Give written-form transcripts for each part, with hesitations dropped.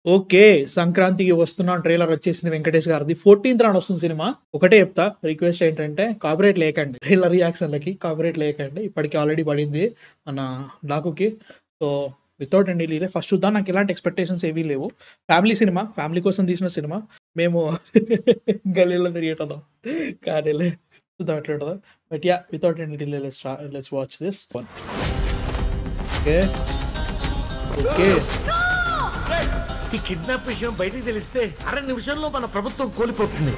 Okay. సంక్రాంతికి వస్తున్నాం trailer వచ్చేసింది 'వెంకటేష్' గారిది. 14థ్ నాడు వస్తుంది సినిమా. ఒకటే చెప్తా రిక్వెస్ట్ ఏంటంటే కాపీరైట్ లేకండి. ట్రైలర్ రియాక్షన్‌లకి కాపీరైట్ లేకండి. ఇప్పటికి ఆల్రెడీ పడింది మన డాకుకి. So, without any delay first చూద్దాం. నాకు ఎలాంటి ఎక్స్‌పెక్టేషన్స్ ఏమీ లేవు. Family cinema. ఫ్యామిలీ కోసం తీసిన సినిమా. మేము గల్లీలో తిరిగేటోళ్ళం. కానీలే చూద్దాం ఎట్లుంటదో. But yeah! Without any delay let's watch this one. Okay. Okay. ఈ కిడ్నాప్ విషయం బయటికి తెలిస్తే అర నిమిషంలో మన ప్రభుత్వం కోల్పోతుంది.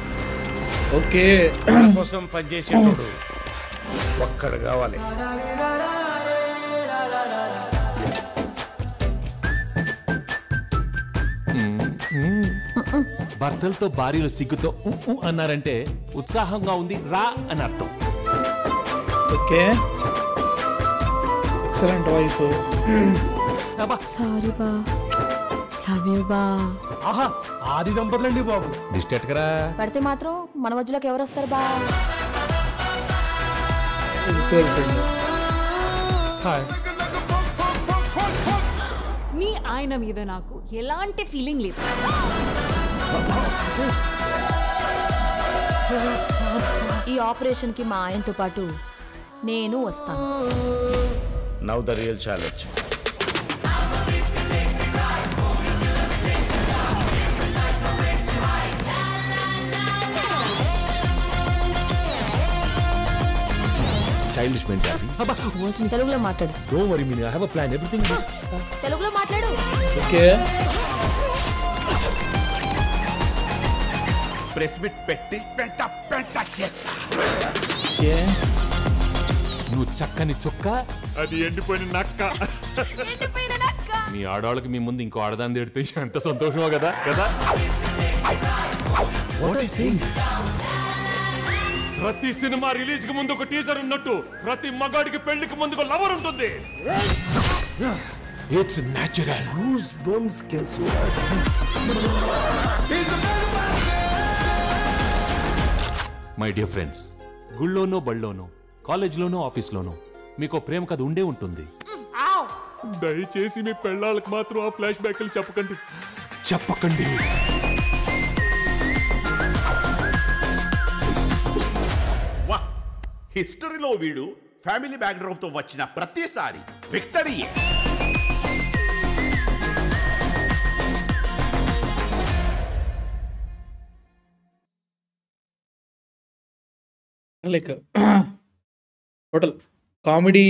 ఓకే. మన కోసం పనిచేసేటోడు ఒక్కడు కావాలి. భర్తలతో భార్యలు సిగ్గుతో అన్నారంటే ఉత్సాహంగా ఉంది రా అని అర్థం. ఓకే. Excellent wife. సారీ బా, లవ్ యూ బా. ఆహా ఆది దంపతులండి బాబు. దిష్టి ఎట్టకరా పడితే మాత్రం మన మధ్యలోకి ఎవరు వస్తారు బా? హాయ్. మీ ఆయన మీద నాకు ఎలాంటి ఫీలింగ్ లేదు. ఈ ఆపరేషన్ కి మా ఆయనతో పాటు నేను వస్తాను. Now the real challenge. Childish mentality. అబ్బా తెలుగులో మాట్లాడు. Don't worry me I have a plan everything. తెలుగులో మాట్లాడు. ఓకే. ప్రెస్ మీట్ పెట్టి పెంట చేస్తా. ఓకే. నువ్వు చక్కని చుక్క, అది ఎండిపోయిన నక్క. మీ ఆడవాళ్ళకి మీ ముందు ఇంకో ఆడదాన్ని తిడితే ఎంత సంతోషమో కదా కదా. ప్రతి సినిమా రిలీజ్ కి ముందు ఒక టీజర్ ఉన్నట్టు ప్రతి మగాడికి పెళ్లికి ముందు ఒక లవర్ ఉంటుంది. It's natural. Goose bumps my dear friends, గుళ్ళోనో బళ్ళోనో కాలేజ్లోనో ఆఫీస్లోనో మీకు ప్రేమ కథ ఉండే ఉంటుంది. దయచేసి మీ పెళ్ళాళ్ళకి మాత్రం ఆ ఫ్లాష్ బ్యాక్లు చెప్పకండి. హిస్టరీలో వీడు ఫ్యామిలీ బ్యాక్గ్రౌండ్ తో వచ్చిన ప్రతిసారి విక్టరీయే. లైక్ టోటల్ కామెడీ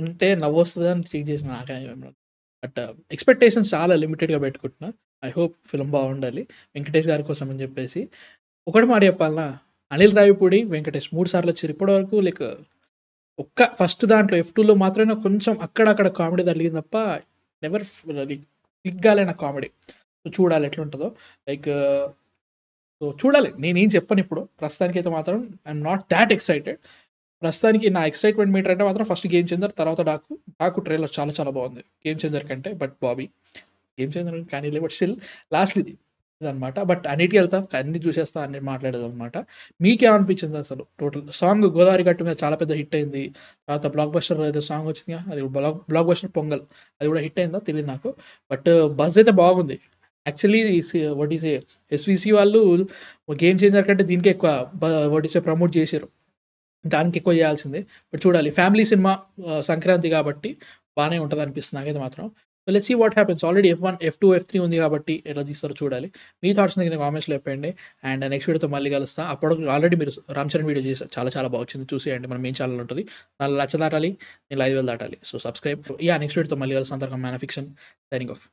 ఉంటే నవ్వొస్తది అని చెక్ చేసిన నాకే. బట్ ఎక్స్‌పెక్టేషన్స్ చాలా లిమిటెడ్‌గా పెట్టుకుంటున్నా. ఐ హోప్ ఫిల్మ్ బాగుండాలి 'వెంకటేష్' గారి కోసం అని చెప్పేసి. ఒకటి మాట చెప్పాలనా, అనిల్ రావిపూడి, వెంకటేష్ 3 సార్లు వచ్చారు ఇప్పటివరకు. లైక్ ఒక్క ఫస్ట్ దాంట్లో F2లో మాత్రమే కొంచెం అక్కడక్కడ కామెడీ తగిలింది తప్ప నెవర్ క్లిక్ కాలే నా కామెడీ. సో చూడాలి ఎట్లుంటుందో. లైక్ సో చూడాలి. నేనేం చెప్పను ఇప్పుడు. ప్రస్తుతానికైతే మాత్రం ఐఎమ్ నాట్ దాట్ ఎక్సైటెడ్. ప్రస్తుతానికి నా ఎక్సైట్మెంట్ మీటర్ అంటే మాత్రం ఫస్ట్ 'గేమ్ చేంజర్', తర్వాత డాకు ట్రైలర్ చాలా చాలా బాగుంది 'గేమ్ చేంజర్' కంటే. బట్ బాబీ 'గేమ్ చేంజర్' కానీ లేదు, బట్ స్టిల్ లాస్ట్ ఇదనమాట. బట్ అన్నిటికి వెళ్తా, అన్ని చూసేస్తా, అన్ని మాట్లాడేది అనమాట. మీకేమనిపించింది అసలు టోటల్ సాంగ్? 'గోదావరి గట్టు' మీద చాలా పెద్ద హిట్ అయింది. తర్వాత బ్లాక్ బస్టర్ ఏదో సాంగ్ వచ్చింది, అది బ్లాక్ బస్టర్ 'పొంగల్' అది కూడా హిట్ అయిందా తెలియదు నాకు. బట్ బజ్ అయితే బాగుంది యాక్చువల్లీ. వాట్ ఈస్ ఎస్విసి వాళ్ళు 'గేమ్ చేంజర్' కంటే దీనికి ఎక్కువ వాట్ ఈస్ ప్రమోట్ చేశారు, దానికి ఎక్కువ చేయాల్సిందే. బట్ చూడాలి, ఫ్యామిలీ సినిమా, సంక్రాంతి కాబట్టి బాగానే ఉంటుంది అనిపిస్తుంది నాకైతే మాత్రం. So let's see what happens. Already F1, F2, F3 ఉంది కాబట్టి ఎట్లా తీస్తారో చూడాలి. మీ థాట్స్ కింద కామెంట్స్లో చెప్పండి. అండ్ నెక్స్ట్ వీడియోతో మళ్ళీ కలుస్తా. అప్పుడు ఆల్రెడీ మీరు రామ్ చరణ్ వీడియో చేశారు, చాలా చాలా బాగా వచ్చింది, చూసేయండి. మన మెయిన్ ఛానల్ ఉంటుంది, 4 లక్షలు దాటాలి, నేను 5,000 దాటాలి. So subscribe. నెక్స్ట్ వీడియోతో మళ్ళీ కలుస్తాను. అంతవరకు man of fiction signing off.